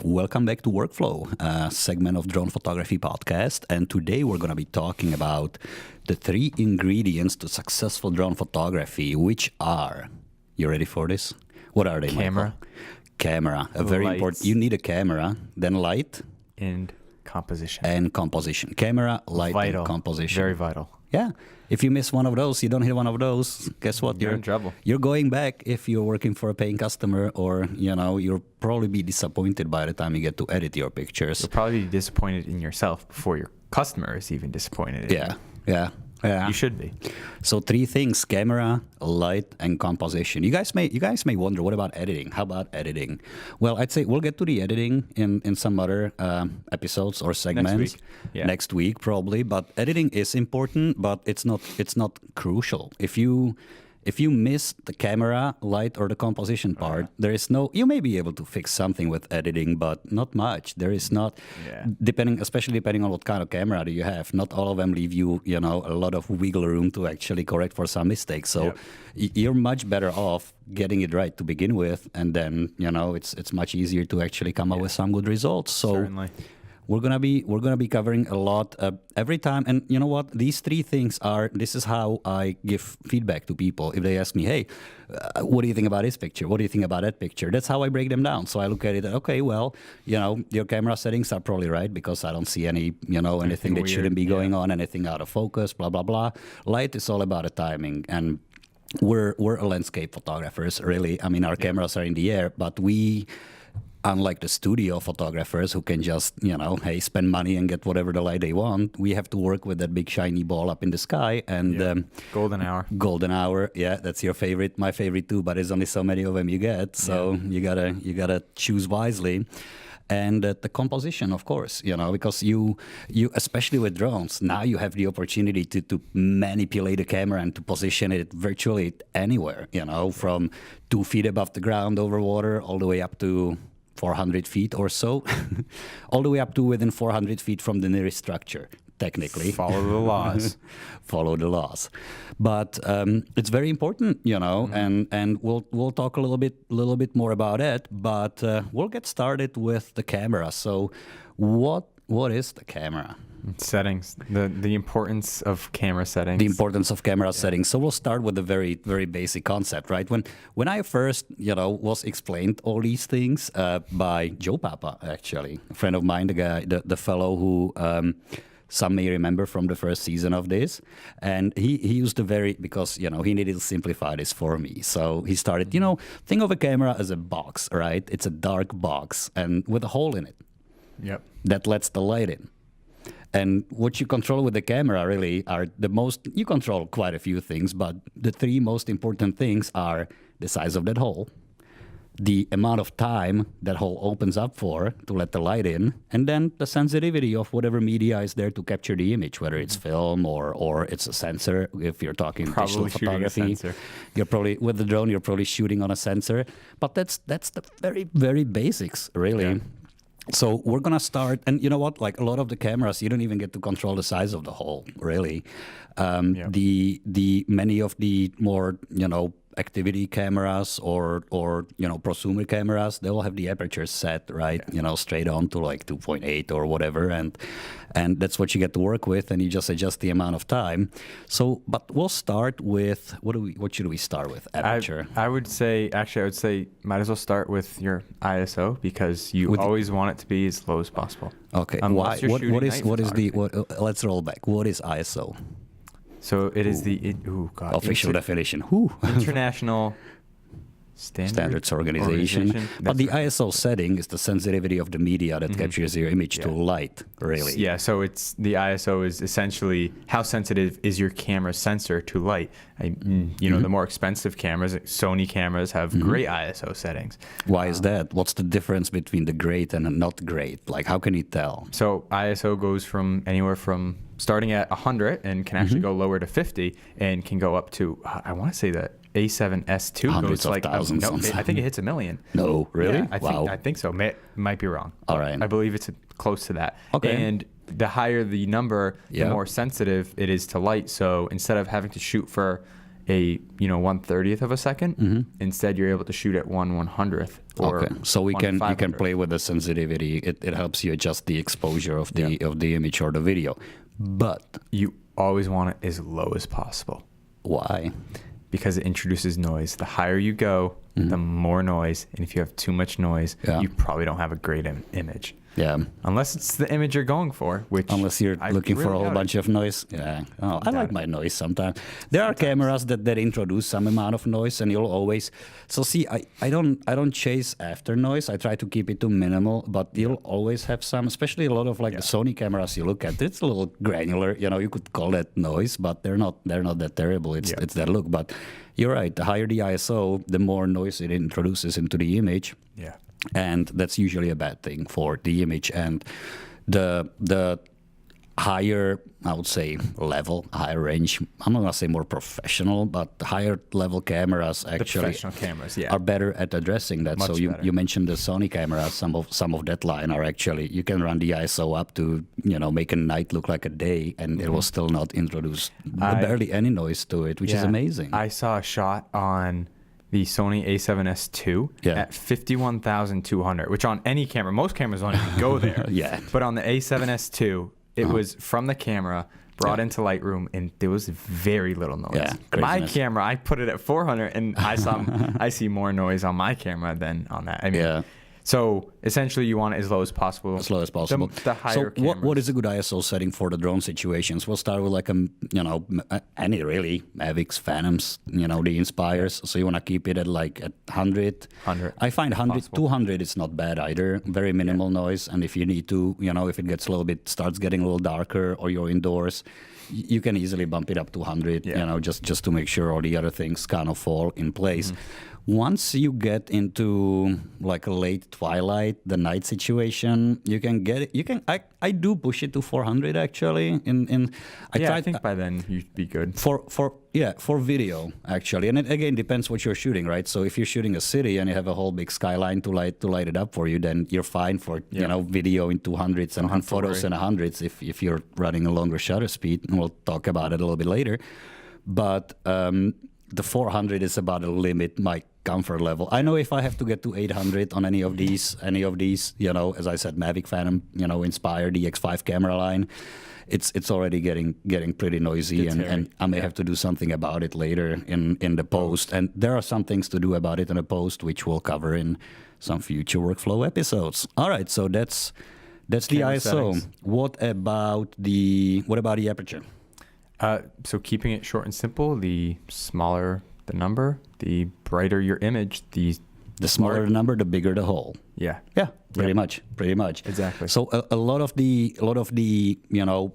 Welcome back to Workflow, a segment of Drone Photography Podcast. And today we're going to be talking about the 3 ingredients to successful drone photography, which are, you ready for this? What are they, Camera. Michael? Camera. A very Lights. important. You need a camera, then light. And composition. And composition. Camera, light, Vital. and composition. Very vital. Yeah. If you miss one of those, you don't hit one of those, guess what? You're in trouble. You're going back if you're working for a paying customer, or, you'll probably be disappointed by the time you get to edit your pictures. You'll probably be disappointed in yourself before your customer is even disappointed in Yeah. You should be. So 3 things: camera, light, and composition. You guys may wonder, what about editing? How about editing? Well, I'd say we'll get to the editing in some other episodes or segments next week probably. But editing is important, but it's not crucial. If you miss the camera, light, or the composition part, there is no. You may be able to fix something with editing, but not much. There is not. Especially depending on what kind of camera do you have. Not all of them leave you, a lot of wiggle room to actually correct for some mistakes. So you're much better off getting it right to begin with, and then it's much easier to actually come up with some good results. So. Certainly. We're gonna be covering a lot every time, and you know what? These 3 things are. This is how I give feedback to people. If they ask me, "Hey, what do you think about this picture? What do you think about that picture?" That's how I break them down. So I look at it. Okay, well, your camera settings are probably right because I don't see any, anything that weird. shouldn't be going on, anything out of focus, blah blah blah. Light is all about the timing, and we're landscape photographers, really. I mean, our cameras are in the air, but we. Unlike the studio photographers who can just, spend money and get whatever the light they want, we have to work with that big shiny ball up in the sky. And golden hour. Golden hour, yeah, that's your favorite. My favorite too, but there's only so many of them you get, so you gotta choose wisely. And the composition, of course, because you especially with drones, now you have the opportunity to manipulate the camera and to position it virtually anywhere, from 2 feet above the ground over water all the way up to 400 feet or so, all the way up to within 400 feet from the nearest structure, technically. Follow the laws. Follow the laws. But it's very important, and we'll talk a little bit more about it. But we'll get started with the camera. So, what is the camera? Settings. The importance of camera settings. The importance of camera settings. So we'll start with a very, very basic concept, right? When I first, was explained all these things by Joe Papa, actually, a friend of mine, the fellow who some may remember from the first season of this, and he used because he needed to simplify this for me. So he started, think of a camera as a box, right? It's a dark box and with a hole in it. Yep. That lets the light in. And what you control with the camera really are you control quite a few things, but the 3 most important things are the size of that hole, the amount of time that hole opens up for to let the light in, and then the sensitivity of whatever media is there to capture the image, whether it's film or it's a sensor. If you're talking digital photography, you're probably with the drone, you're probably shooting on a sensor. But that's the very, very basics, really. Yeah. So we're going to start, and you know what, like a lot of the cameras, you don't even get to control the size of the hole, really. The many of the more, activity cameras or prosumer cameras, they all have the aperture set, right? Straight on to like 2.8 or whatever, and that's what you get to work with, and you just adjust the amount of time. So, but we'll start with what should we start with? Aperture. I would say might as well start with your ISO because you always want it to be as low as possible. Okay. Why? Let's roll back. What is ISO? So it is official definition. International Standards Organization. But the ISO setting is the sensitivity of the media that captures your image to light, really. Yeah, so it's the ISO is essentially how sensitive is your camera sensor to light. The more expensive cameras, Sony cameras, have great ISO settings. Why is that? What's the difference between the great and the not great? Like, how can you tell? So ISO goes from anywhere from starting at 100 and can actually go lower to 50 and can go up to, I want to say that A7S2 hundreds goes of like thousands. I think it hits 1 million. No, really? Yeah, I think so. Might be wrong. All right. I believe it's close to that. Okay. And the higher the number, the more sensitive it is to light. So instead of having to shoot for a 1/30th of a second. Instead, you're able to shoot at 1/100th. Or okay, so you can 1/500th. play with the sensitivity. It helps you adjust the exposure of the image or the video. But You always want it as low as possible why? because it introduces noise. The higher you go, the more noise. And if you have too much noise, you probably don't have a great image. Yeah. Unless it's the image you're going for, which Unless you're looking for a whole bunch of noise. Yeah. Oh, I like my noise sometimes. There are cameras that introduce some amount of noise, and you'll always. So see, I don't chase after noise. I try to keep it to minimal, but you'll always have some, especially a lot of like the Sony cameras you look at. It's a little granular. You could call that noise, but they're not that terrible. It's that look. But you're right. The higher the ISO, the more noise it introduces into the image. Yeah. And that's usually a bad thing for the image. And the higher, I would say, level, higher range, I'm not going to say more professional, but higher level cameras actually professional cameras, are better at addressing that. Much so better. you mentioned the Sony cameras. Some of that line are actually, you can run the ISO up to, make a night look like a day, and it will still not introduce barely any noise to it, which is amazing. I saw a shot on the Sony A7S II at 51,200, which on any camera, most cameras don't even go there. But on the A7S II, it was from the camera brought into Lightroom, and there was very little noise. Yeah, my craziness. camera, I put it at 400, and I see more noise on my camera than on that. I mean, so essentially, you want it as low as possible. As low as possible. The higher so what is a good ISO setting for the drone situations? We'll start with like any really Mavics, Phantoms, the Inspires. So you want to keep it at 100. 100. I find 100, Possible. 200 is not bad either. Very minimal noise. And if you need to, if it gets starts getting a little darker, or you're indoors, you can easily bump it up to 100. Just to make sure all the other things kind of fall in place. Once you get into like a late twilight, the night situation, you can get it. I do push it to 400 actually. I think by then you'd be good. For video actually, and it again depends what you're shooting, right? So if you're shooting a city and you have a whole big skyline to light it up for you, then you're fine for video in 200s and photos in 100s if you're running a longer shutter speed, and we'll talk about it a little bit later. But the 400 is about the limit, my comfort level. I know if I have to get to 800 on any of these, as I said, Mavic Phantom, Inspire, the X5 camera line, it's already getting pretty noisy, and I may have to do something about it later in the post. And there are some things to do about it in the post, which we'll cover in some future workflow episodes. All right, so that's the Camera ISO. settings. What about the aperture? So keeping it short and simple, the smaller the number, the brighter your image, the smaller the number, the bigger the hole. Yeah. Yeah, pretty much. Exactly. So a lot of the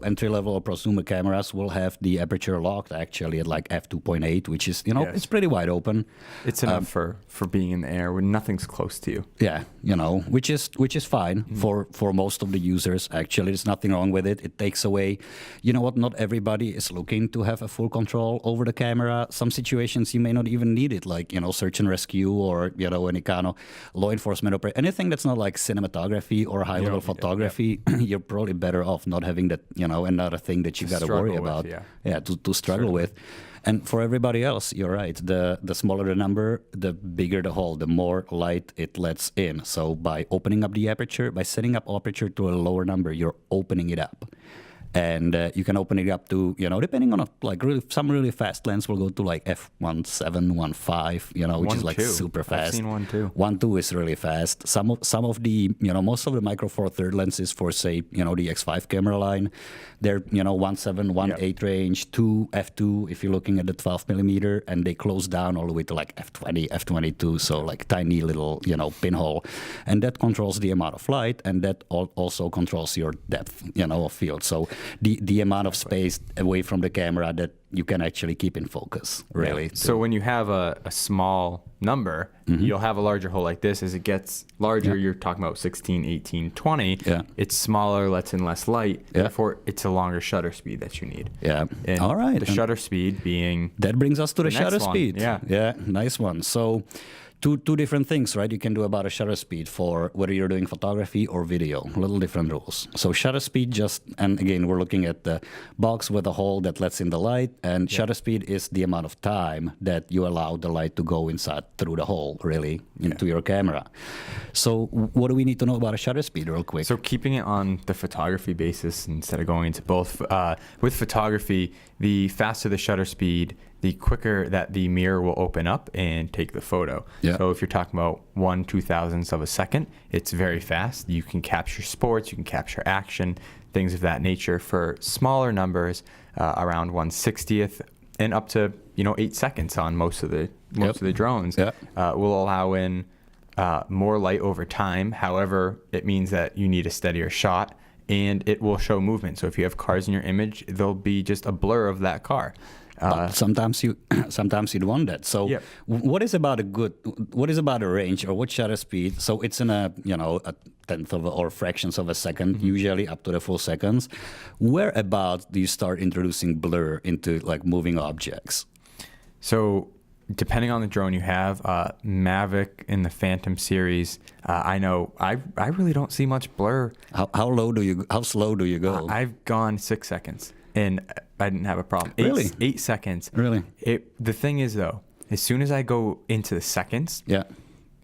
entry level or prosumer cameras will have the aperture locked actually at like f2.8, which is it's pretty wide open. It's enough for being in the air when nothing's close to you. Yeah, which is fine for most of the users. Actually, there's nothing wrong with it. It takes away, not everybody is looking to have a full control over the camera. Some situations you may not even need it, like search and rescue or any kind of law enforcement operation. Anything that's not like cinematography or high level photography, you're probably better off not having that, another thing that you got to worry about. To struggle with. And for everybody else, you're right. The smaller the number, the bigger the hole, the more light it lets in. So by opening up the aperture, by setting up aperture to a lower number, you're opening it up. And you can open it up to, depending on some really fast lens will go to like f1.7, 1.5, which is like 1.2. super fast. I've seen 1.2. 1.2 is really fast. Some of the, most of the Micro Four Third lenses for say, the X5 camera line, they're, 1.7, 1.8 range, f2 if you're looking at the 12 millimeter, and they close down all the way to like f20, f22, so like tiny little, pinhole. And that controls the amount of light, and that also controls your depth, of field. So the amount of space away from the camera that you can actually keep in focus, really. Yeah. So when you have a small number, you'll have a larger hole like this. As it gets larger, you're talking about 16, 18, 20. Yeah. It's smaller, lets in less light. Therefore, it's a longer shutter speed that you need. Yeah. And all right. The shutter speed being... That brings us to the shutter one. speed. Yeah. Yeah, nice one. So two different things, right? You can do about a shutter speed for whether you're doing photography or video. Little different rules. So shutter speed and again, we're looking at the box with a hole that lets in the light, and shutter speed is the amount of time that you allow the light to go inside through the hole, really, into your camera. So what do we need to know about a shutter speed real quick? So keeping it on the photography basis instead of going into both, with photography, the faster the shutter speed, the quicker that the mirror will open up and take the photo. Yeah. So if you're talking about 1/2000th of a second, it's very fast. You can capture sports, you can capture action, things of that nature. For smaller numbers, around 1/60th and up to 8 seconds on most of the drones, will allow in more light over time. However, it means that you need a steadier shot, and it will show movement. So if you have cars in your image, there'll be just a blur of that car. But sometimes you'd want that. So what is about a range, or what shutter speed? So it's in a tenth of or fractions of a second, usually up to the full seconds. Where about do you start introducing blur into like moving objects? So depending on the drone you have, Mavic in the Phantom series, I know I really don't see much blur. How slow do you go? I've gone 6 seconds. And I didn't have a problem. Really? 8 seconds. Really? The thing is, though, as soon as I go into the seconds,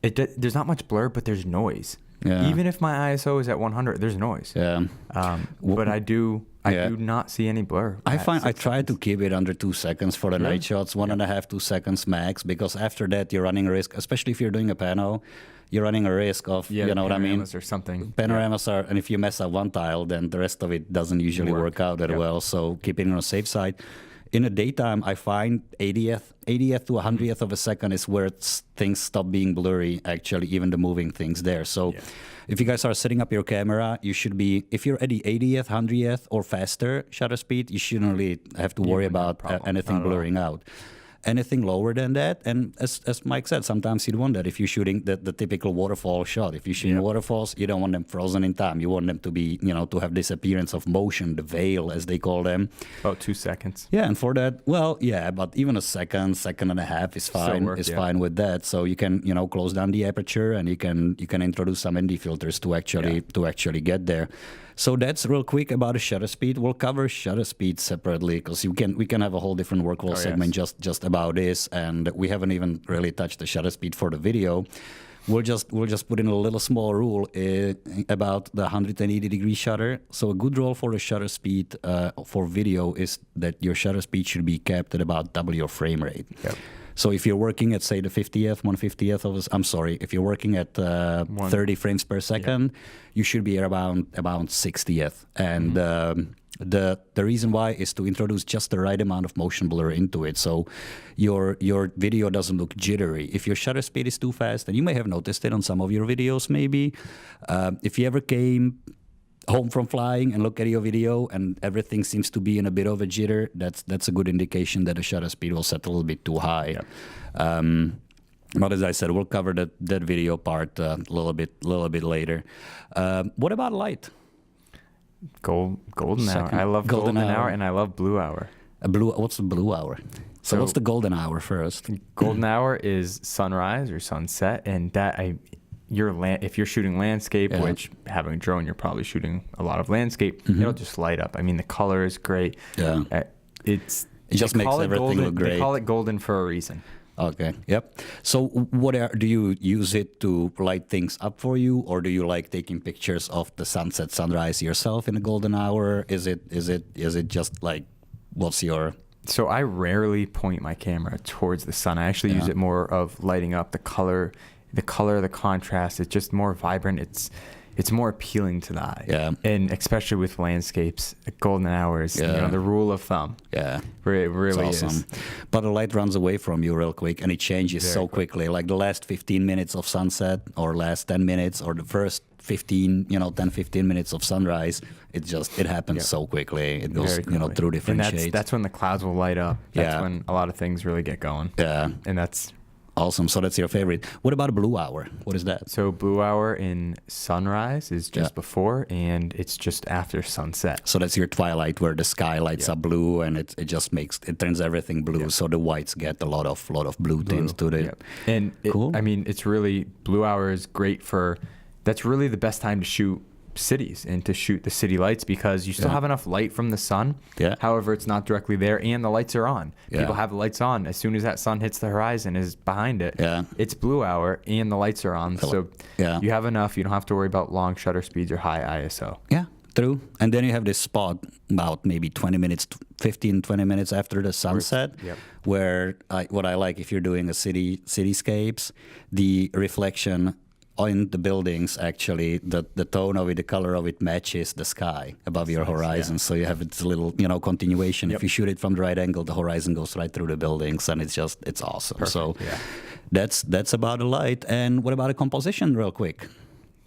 there's not much blur, but there's noise. Yeah. Even if my ISO is at 100, there's noise. Yeah. But I do not see any blur. I try to keep it under 2 seconds for the night shots, 1.5, 2 seconds max, because after that you're running a risk, especially if you're doing a pano. You're running a risk of, you know what I mean? Or something. Panoramas are, and if you mess up one tile, then the rest of it doesn't usually work out that well. So keeping it on the safe side. In the daytime, I find 80th to 100th of a second is where things stop being blurry, actually, even the moving things there. So if you guys are setting up your camera, you should be, if you're at the 80th, 100th, or faster shutter speed, you shouldn't really have to worry about anything blurring out. Anything lower than that, and as Mike said, sometimes you'd want that if you're shooting the typical waterfall shot. If you're shooting waterfalls, you don't want them frozen in time. You want them to be, to have this appearance of motion, the veil, as they call them. About 2 seconds. Yeah, and for that, but even a second and a half is fine. Fine with that. So you can, close down the aperture, and you can introduce some ND filters to actually get there. So that's real quick about a shutter speed. We'll cover shutter speed separately because we can have a whole different workflow segment just about this, and we haven't even really touched the shutter speed for the video. We'll just put in a little small rule about the 180-degree shutter. So a good rule for the shutter speed for video is that your shutter speed should be kept at about double your frame rate. Yep. So if you're working at, say, the 150th if you're working at 30 frames per second, you should be around 60th. And the reason why is to introduce just the right amount of motion blur into it, so your video doesn't look jittery. If your shutter speed is too fast, and you may have noticed it on some of your videos maybe, if you ever came home from flying and look at your video and everything seems to be in a bit of a jitter, that's a good indication that the shutter speed will set a little bit too high. But as I said, we'll cover that video part a little bit later. What about light? Golden hour. I love golden hour, and I love blue hour. What's the blue hour? So what's the golden hour first? Golden hour is sunrise or sunset, and if you're shooting landscape, which having a drone, you're probably shooting a lot of landscape, it'll just light up. I mean, the color is great. Yeah. It just makes everything look great. They call it golden for a reason. Okay. Yep. So do you use it to light things up for you, or do you like taking pictures of the sunset, sunrise yourself in a golden hour? Is it just like, what's your... So I rarely point my camera towards the sun. I actually use it more of lighting up the color, the contrast. It's just more vibrant. It's more appealing to the eye. Yeah. And especially with landscapes, golden hour is the rule of thumb. Yeah. It really awesome. Is. But the light runs away from you real quick, and it changes very quickly. Like the last 15 minutes of sunset, or last 10 minutes, or the first 10, 15 minutes of sunrise, it happens so quickly. It goes, through different shades. That's when the clouds will light up. That's when a lot of things really get going. Yeah. And that's Awesome. So that's your favorite. What about a blue hour? What is that? So blue hour in sunrise is just before, and it's just after sunset. So that's your twilight, where the sky lights up blue, and it just turns everything blue. So the whites get a lot of blue tints to it. And cool. It's really, blue hour is great that's really the best time to shoot cities and to shoot the city lights, because you still have enough light from the sun. However, it's not directly there, and the lights are on. People have the lights on as soon as that sun hits the horizon, is behind it. It's blue hour and the lights are on. So you have enough. You don't have to worry about long shutter speeds or high ISO. Yeah, true. And then you have this spot about maybe 20 minutes after the sunset, where what I like, if you're doing a cityscapes, the reflection in the buildings, actually, the tone of it, the color of it matches the sky above your horizon. So you have this little, continuation. If you shoot it from the right angle, the horizon goes right through the buildings, and it's awesome. Perfect. So that's about the light. And what about a composition, real quick?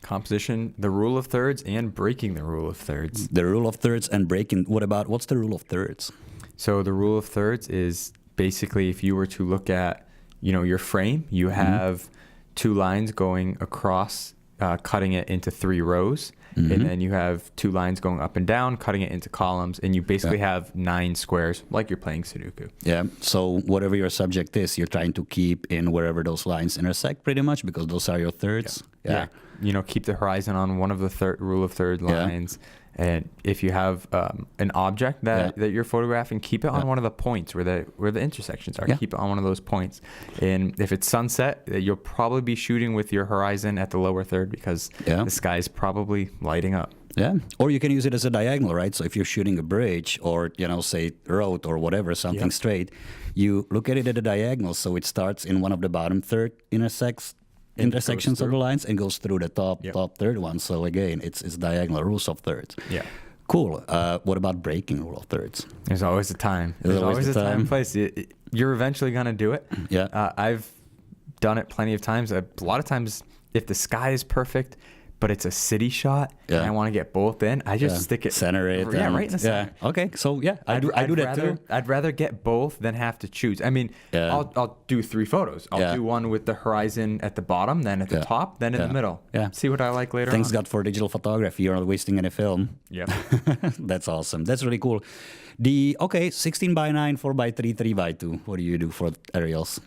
Composition, the rule of thirds, and breaking the rule of thirds. The rule of thirds and breaking. What's the rule of thirds? So the rule of thirds is basically, if you were to look at, your frame, you have two lines going across, cutting it into 3 rows. And then you have 2 lines going up and down, cutting it into columns. And you basically have 9 squares, like you're playing Sudoku. Yeah. So whatever your subject is, you're trying to keep in wherever those lines intersect, pretty much, because those are your thirds. Yeah. Keep the horizon on one of the rule of third lines. And if you have an object that you're photographing, keep it on one of the points where the intersections are. Keep it on one of those points. And if it's sunset, you'll probably be shooting with your horizon at the lower third, because the sky is probably lighting up. Yeah. Or you can use it as a diagonal, right? So if you're shooting a bridge or, say, road or whatever, something straight, you look at it at a diagonal. So it starts in one of the bottom third intersections of the lines and goes through the top third one. So again, it's diagonal, rules of thirds. Yeah. Cool. What about breaking rule of thirds? There's always a time. There's always a time and place. You're eventually going to do it. Yeah. I've done it plenty of times. A lot of times, if the sky is perfect, but it's a city shot, and I want to get both in, I just stick it. Center it. Right in the center. Yeah. Okay. So I do that too. I'd rather get both than have to choose. I mean, I'll do 3 photos. I'll do one with the horizon at the bottom, then at the top, then in the middle. Yeah. See what I like later on. Thanks God for digital photography. You're not wasting any film. Yeah. That's awesome. That's really cool. 16:9, 4:3, 3:2. What do you do for aerials?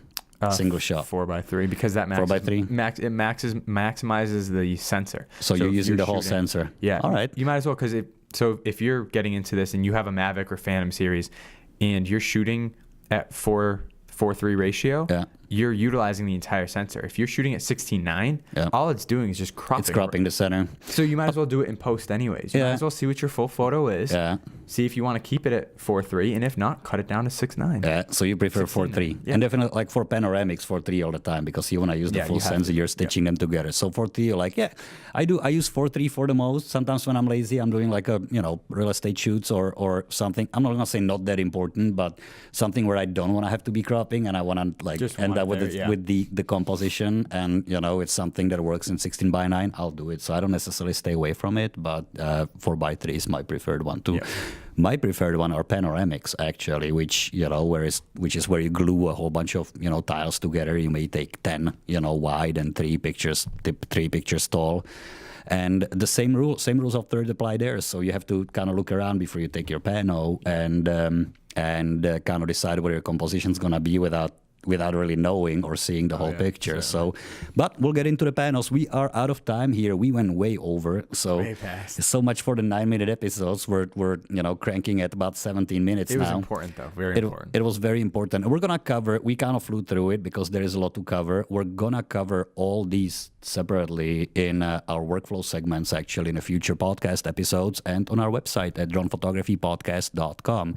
Single shot. 4:3, because that 4:3 maximizes the sensor. So you're using the whole sensor. Yeah. All right. You might as well, because if you're getting into this and you have a Mavic or Phantom series and you're shooting at 4:3 ratio, you're utilizing the entire sensor. If you're shooting at 16:9, all it's doing is just cropping. It's cropping the center. So you might as well do it in post anyways. You might as well see what your full photo is. See if you want to keep it at 4:3, and if not, cut it down to 6:9. Yeah. So you prefer 4:3, and definitely like for panoramics 4:3 all the time, because you want to use the full sensor. You're stitching them together. So 4:3, you're like, I do. I use 4:3 for the most. Sometimes when I'm lazy, I'm doing like a real estate shoots or something. I'm not gonna say not that important, but something where I don't want to have to be cropping, and I want to like just end up with the composition, and it's something that works in 16:9. I'll do it. So I don't necessarily stay away from it, but 4:3 is my preferred one too. My preferred one are panoramics, actually, which is where you glue a whole bunch of tiles together. You may take 10 wide and 3 pictures tall. And the same rules of third apply there. So you have to kind of look around before you take your pano and kind of decide what your composition is gonna be without really knowing or seeing the whole picture. So, but we'll get into the panels. We are out of time here. We went way over. So, way past. So much for the 9-minute episodes. We're cranking at about 17 minutes now. It was important though. Very important. It was very important. We kind of flew through it because there is a lot to cover. We're gonna cover all these separately in our workflow segments, actually, in the future podcast episodes and on our website at dronephotographypodcast.com.